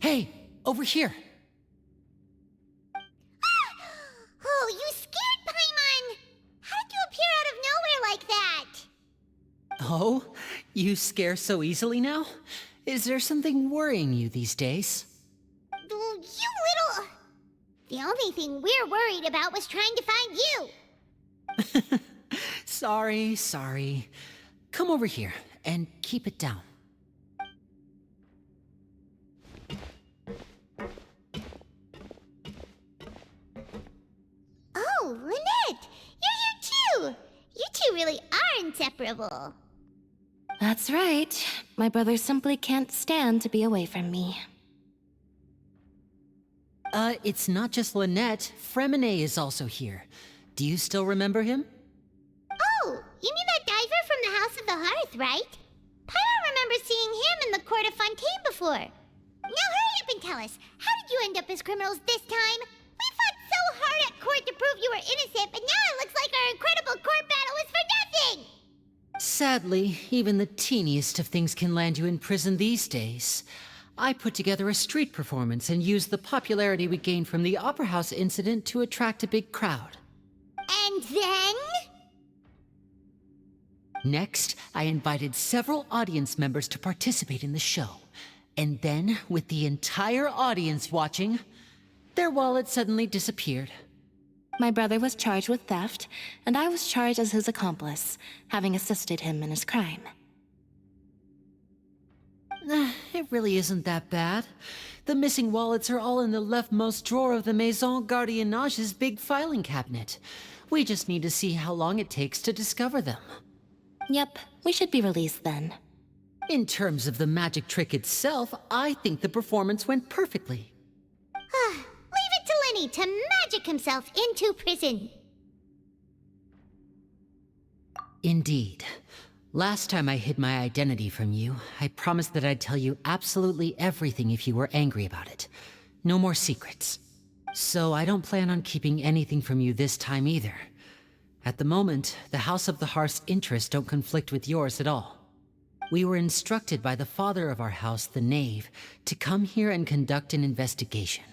Hey, over here. Oh, you scared Paimon! How did you appear out of nowhere like that? Oh, you scare so easily now? Is there something worrying you these days? You little... The only thing we're worried about was trying to find you. Sorry. Come over here and keep it down. Oh, Lynette! You're here too! You two really are inseparable. That's right. My brother simply can't stand to be away from me. It's not just Lynette. Fremine is also here. Do you still remember him? Oh, you mean that diver from the House of the Hearth, right? Paimon remembers seeing him in the Court of Fontaine before. Now hurry up and tell us, how did you end up as criminals this time? We fought so hard at court to prove you were innocent, but now it looks like our incredible court battle was for nothing! Sadly, even the teeniest of things can land you in prison these days. I put together a street performance and used the popularity we gained from the Opera House incident to attract a big crowd. And then? Next, I invited several audience members to participate in the show. And then, with the entire audience watching, their wallet suddenly disappeared. My brother was charged with theft, and I was charged as his accomplice, having assisted him in his crime. It really isn't that bad. The missing wallets are all in the leftmost drawer of the Maison Gardiennage's big filing cabinet. We just need to see how long it takes to discover them. Yep, we should be released then. In terms of the magic trick itself, I think the performance went perfectly. Leave it to Lenny to magic himself into prison. Indeed. Last time I hid my identity from you, I promised that I'd tell you absolutely everything if you were angry about it. No more secrets. So I don't plan on keeping anything from you this time either. At the moment, the House of the Hearth's interests don't conflict with yours at all. We were instructed by the father of our house, the Knave, to come here and conduct an investigation.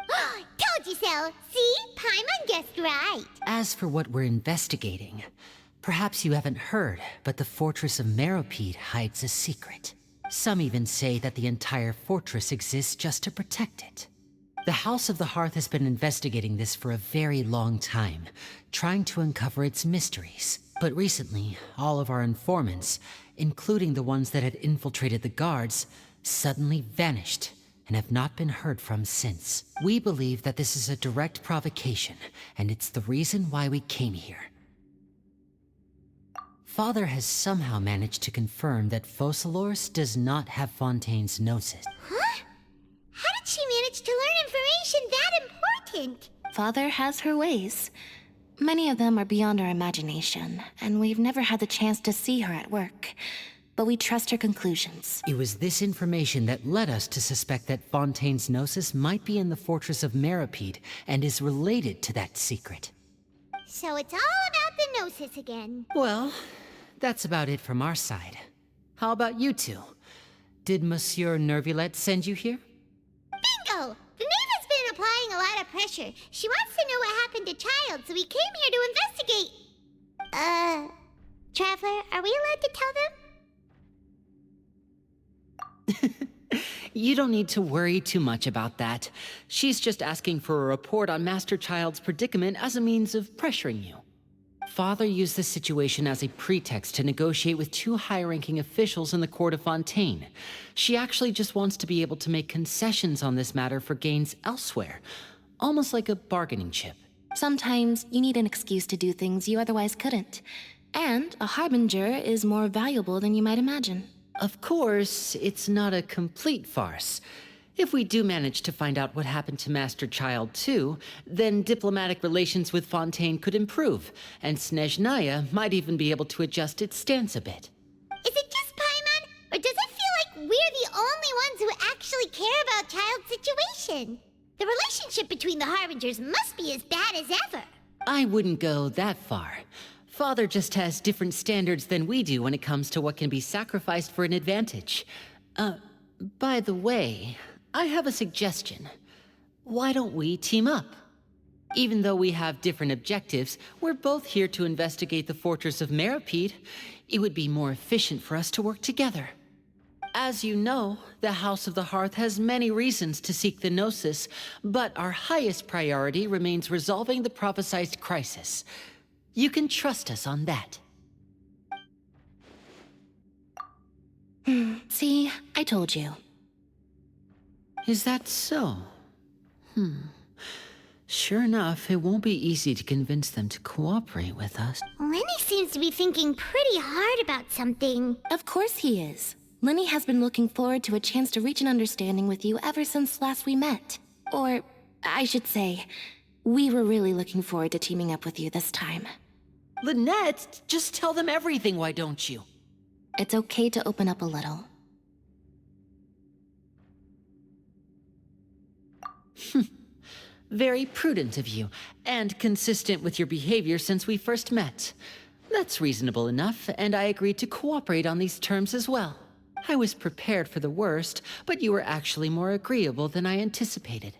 Told you so! See? Paimon guessed right. As for what we're investigating, perhaps you haven't heard, but the fortress of Meropide hides a secret. Some even say that the entire fortress exists just to protect it. The House of the Hearth has been investigating this for a very long time, trying to uncover its mysteries. But recently, all of our informants, including the ones that had infiltrated the guards, suddenly vanished and have not been heard from since. We believe that this is a direct provocation, and it's the reason why we came here. Father has somehow managed to confirm that Focalors does not have Fontaine's gnosis. Huh? How did she manage to learn information that important? Father has her ways. Many of them are beyond our imagination, and we've never had the chance to see her at work. But we trust her conclusions. It was this information that led us to suspect that Fontaine's gnosis might be in the fortress of Meropide and is related to that secret. So it's all about the gnosis again. Well, that's about it from our side. How about you two? Did Monsieur Nervulette send you here? Bingo! The Knave has been applying a lot of pressure. She wants to know what happened to Child, so we came here to investigate. Traveler, are we allowed to tell them? You don't need to worry too much about that. She's just asking for a report on Master Child's predicament as a means of pressuring you. Father used this situation as a pretext to negotiate with two high-ranking officials in the court of Fontaine. She actually just wants to be able to make concessions on this matter for gains elsewhere, almost like a bargaining chip. Sometimes you need an excuse to do things you otherwise couldn't. And a harbinger is more valuable than you might imagine. Of course, it's not a complete farce. If we do manage to find out what happened to Master Child too, then diplomatic relations with Fontaine could improve, and Snezhnaya might even be able to adjust its stance a bit. Is it just Paimon, or does it feel like we're the only ones who actually care about Child's situation? The relationship between the Harbingers must be as bad as ever. I wouldn't go that far. Father just has different standards than we do when it comes to what can be sacrificed for an advantage. By the way, I have a suggestion. Why don't we team up? Even though we have different objectives, we're both here to investigate the fortress of Meropide. It would be more efficient for us to work together. As you know, the House of the Hearth has many reasons to seek the Gnosis, but our highest priority remains resolving the prophesized crisis. You can trust us on that. See, I told you. Is that so? Sure enough, it won't be easy to convince them to cooperate with us. Lenny seems to be thinking pretty hard about something. Of course he is. Lenny has been looking forward to a chance to reach an understanding with you ever since last we met. Or, I should say, we were really looking forward to teaming up with you this time. Lynette, just tell them everything, why don't you? It's okay to open up a little. Very prudent of you, and consistent with your behavior since we first met. That's reasonable enough, and I agreed to cooperate on these terms as well. I was prepared for the worst, but you were actually more agreeable than I anticipated.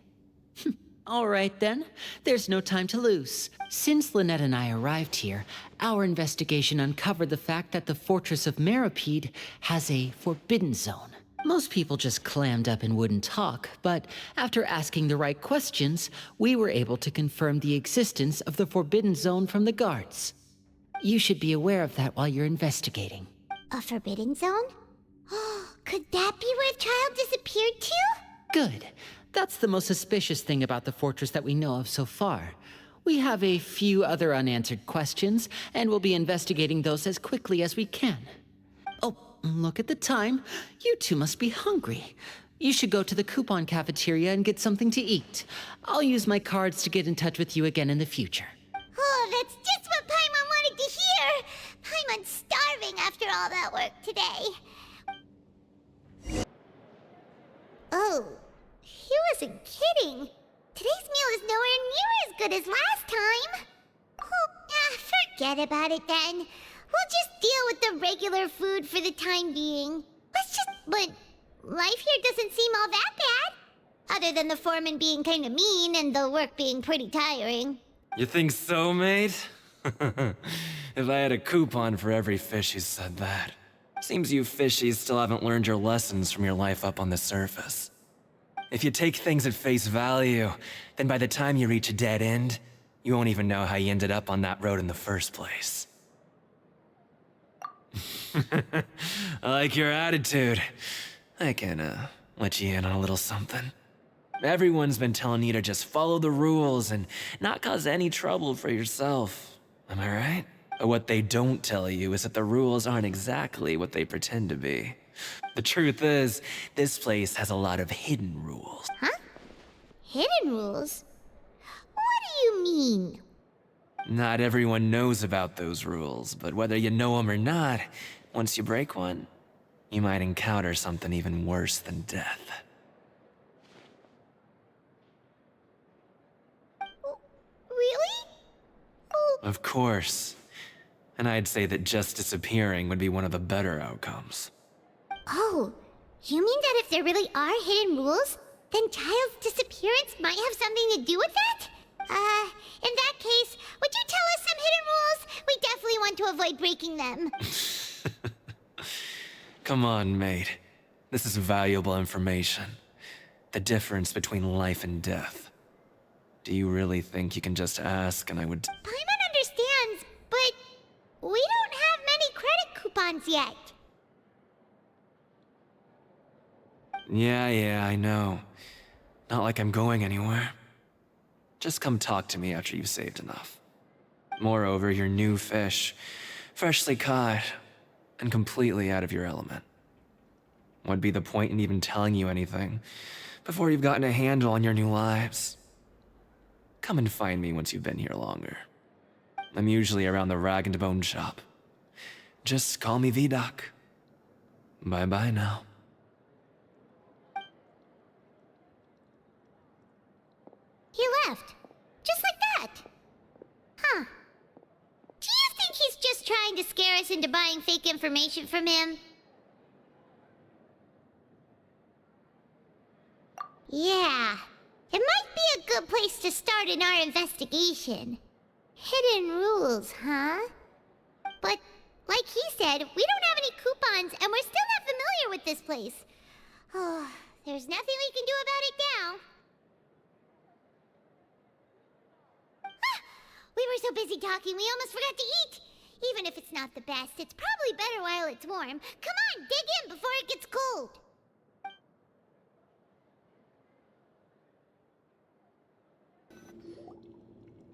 All right then, there's no time to lose. Since Lynette and I arrived here, our investigation uncovered the fact that the Fortress of Meropide has a forbidden zone. Most people just clammed up and wouldn't talk, but after asking the right questions, we were able to confirm the existence of the forbidden zone from the guards. You should be aware of that while you're investigating. A forbidden zone? Could that be where the child disappeared to? Good. That's the most suspicious thing about the fortress that we know of so far. We have a few other unanswered questions, and we'll be investigating those as quickly as we can. Oh, look at the time. You two must be hungry. You should go to the coupon cafeteria and get something to eat. I'll use my cards to get in touch with you again in the future. Oh, that's just what Paimon wanted to hear! Paimon's starving after all that work today. Oh, he wasn't kidding. Today's meal is nowhere near as good as last time. Forget about it then. We'll just deal with the regular food for the time being. But life here doesn't seem all that bad. Other than the foreman being kind of mean and the work being pretty tiring. You think so, mate? If I had a coupon for every fish who said that. Seems you fishies still haven't learned your lessons from your life up on the surface. If you take things at face value, then by the time you reach a dead end, you won't even know how you ended up on that road in the first place. I like your attitude. I can, let you in on a little something. Everyone's been telling you to just follow the rules and not cause any trouble for yourself. Am I right? But what they don't tell you is that the rules aren't exactly what they pretend to be. The truth is, this place has a lot of hidden rules. Huh? Hidden rules? What do you mean? Not everyone knows about those rules, but whether you know them or not, once you break one, you might encounter something even worse than death. Really? Oh. Of course. And I'd say that just disappearing would be one of the better outcomes. Oh, you mean that if there really are hidden rules, then Child's disappearance might have something to do with that? In that case, would you tell us some hidden rules? We definitely want to avoid breaking them. Come on, mate. This is valuable information. The difference between life and death. Do you really think you can just ask and I would... Paimon understands, but we don't have many credit coupons yet. Yeah, I know. Not like I'm going anywhere. Just come talk to me after you've saved enough. Moreover, you're new fish, freshly caught, and completely out of your element. What'd be the point in even telling you anything before you've gotten a handle on your new lives? Come and find me once you've been here longer. I'm usually around the rag and bone shop. Just call me V-Doc. Bye-bye now. He left. Just like that. Huh. Do you think he's just trying to scare us into buying fake information from him? Yeah. It might be a good place to start in our investigation. Hidden rules, huh? But, like he said, we don't have any coupons, and we're still not familiar with this place. Oh, there's nothing we can do about it now. Ah, we were so busy talking, we almost forgot to eat. Even if it's not the best, it's probably better while it's warm. Come on, dig in before it gets cold.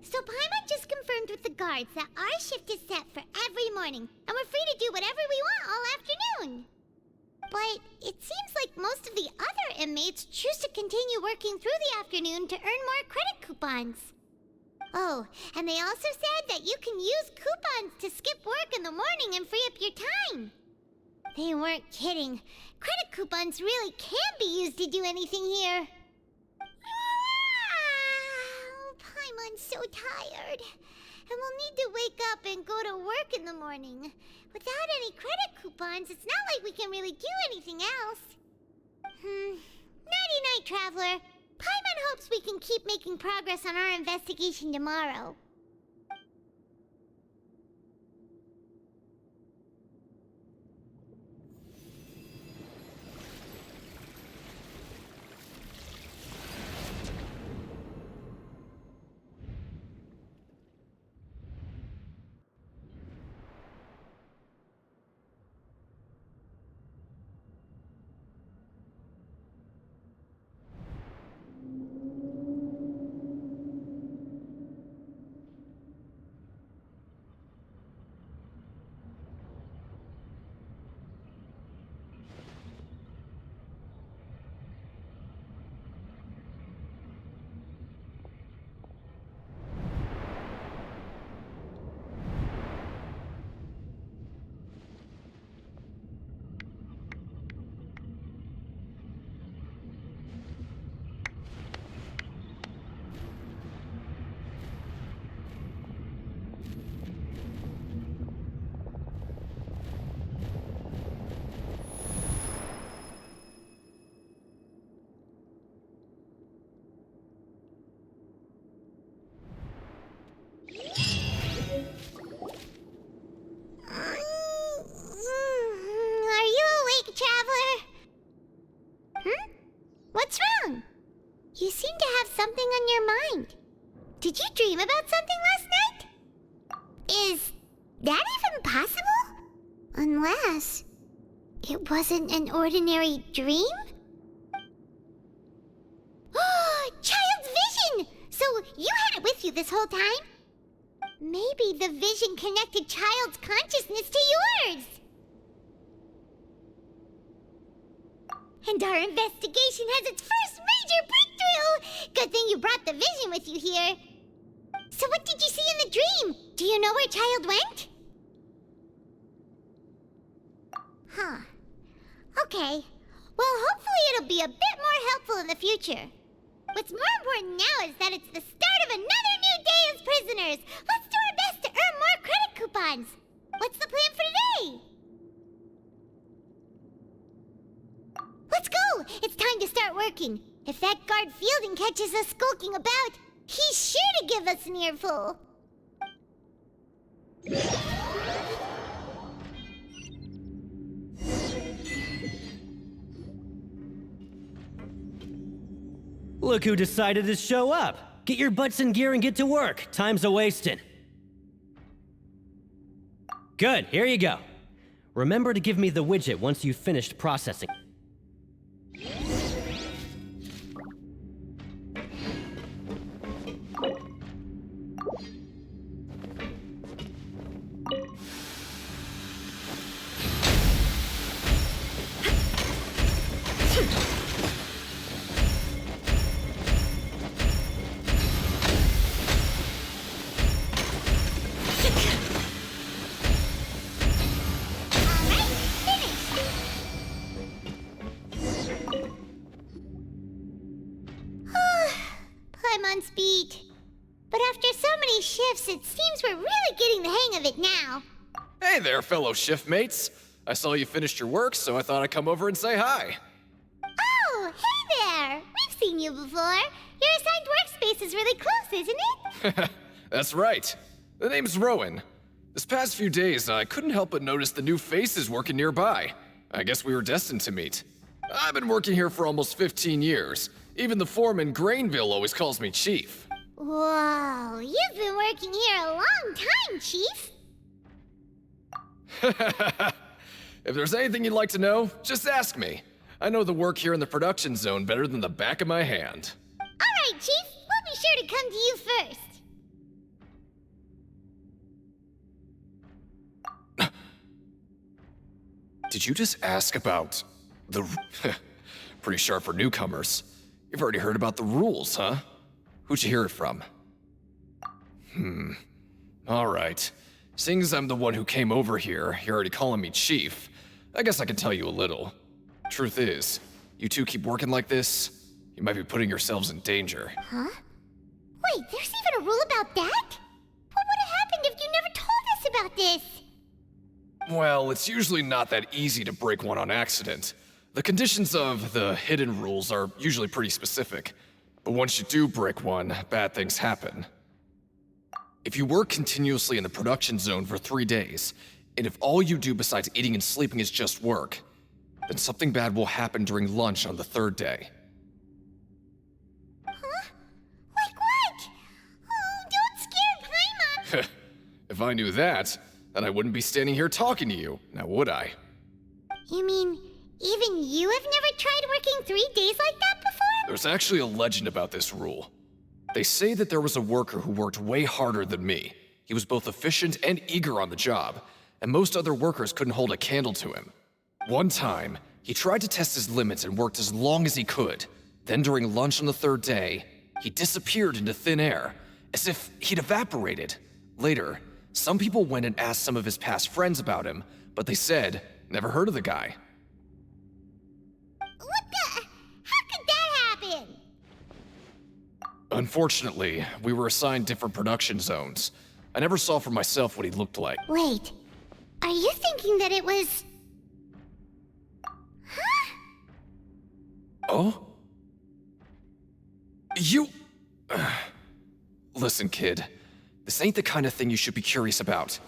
So Paimon just confirmed with the guards that our shift is set for every morning, and we're free to do whatever we want all afternoon. But it seems like most of the other inmates choose to continue working through the afternoon to earn more credit coupons. Oh, and they also said that you can use coupons to skip work in the morning and free up your time. They weren't kidding. Credit coupons really can be used to do anything here. Paimon's so tired. And we'll need to wake up and go to work in the morning. Without any credit coupons, it's not like we can really do anything else. Nighty-night, Traveler. Paimon hopes we can keep making progress on our investigation tomorrow. What's wrong? You seem to have something on your mind. Did you dream about something last night? Is that even possible? Unless it wasn't an ordinary dream? Oh, Child's vision! So you had it with you this whole time? Maybe the vision connected Child's consciousness to yours. And our investigation has its first major breakthrough! Good thing you brought the vision with you here. So what did you see in the dream? Do you know where Child went? Huh. Okay. Well, hopefully it'll be a bit more helpful in the future. What's more important now is that it's the start of another new day as prisoners. Let's do our best to earn more credit coupons. What's the plan for today? Let's go! It's time to start working. If that guard Fielding catches us skulking about, he's sure to give us an earful. Look who decided to show up! Get your butts in gear and get to work. Time's a-wasting. Good, here you go. Remember to give me the widget once you've finished processing. Speed. But after so many shifts, it seems we're really getting the hang of it now. Hey there, fellow shiftmates. I saw you finished your work, so I thought I'd come over and say hi. Oh, hey there! We've seen you before. Your assigned workspace is really close, isn't it? That's right. The name's Rowan. This past few days, I couldn't help but notice the new faces working nearby. I guess we were destined to meet. I've been working here for almost 15 years. Even the foreman, Grainville, always calls me Chief. Whoa, you've been working here a long time, Chief. If there's anything you'd like to know, just ask me. I know the work here in the production zone better than the back of my hand. All right, Chief. We'll be sure to come to you first. Did you just ask about the... Pretty sharp for newcomers. You've already heard about the rules, huh? Who'd you hear it from? All right. Seeing as I'm the one who came over here, you're already calling me Chief. I guess I can tell you a little. Truth is, you two keep working like this, you might be putting yourselves in danger. Huh? Wait, there's even a rule about that? What would have happened if you never told us about this? Well, it's usually not that easy to break one on accident. The conditions of the hidden rules are usually pretty specific. But once you do break one, bad things happen. If you work continuously in the production zone for 3 days, and if all you do besides eating and sleeping is just work, then something bad will happen during lunch on the 3rd day. Huh? Like what? Oh, don't scare Paimon. If I knew that, then I wouldn't be standing here talking to you, now would I? You mean, even you have never tried working 3 days like that before? There's actually a legend about this rule. They say that there was a worker who worked way harder than me. He was both efficient and eager on the job, and most other workers couldn't hold a candle to him. One time, he tried to test his limits and worked as long as he could. Then during lunch on the 3rd day, he disappeared into thin air, as if he'd evaporated. Later, some people went and asked some of his past friends about him, but they said, never heard of the guy. What the? How could that happen? Unfortunately, we were assigned different production zones. I never saw for myself what he looked like. Wait, are you thinking that it was... Huh? Oh? You... Listen, kid. This ain't the kind of thing you should be curious about.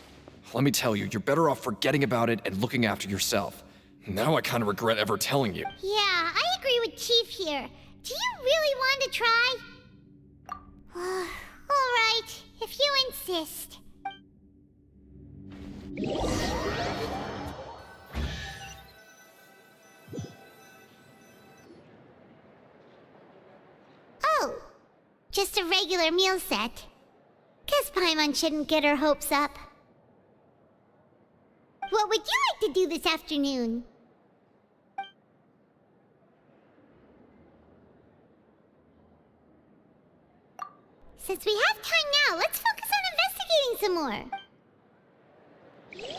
Let me tell you, you're better off forgetting about it and looking after yourself. Now I kind of regret ever telling you. Yeah, I agree with Chief here. Do you really want to try? All right, if you insist. Oh, just a regular meal set. Guess Paimon shouldn't get her hopes up. What would you like to do this afternoon? Since we have time now, let's focus on investigating some more.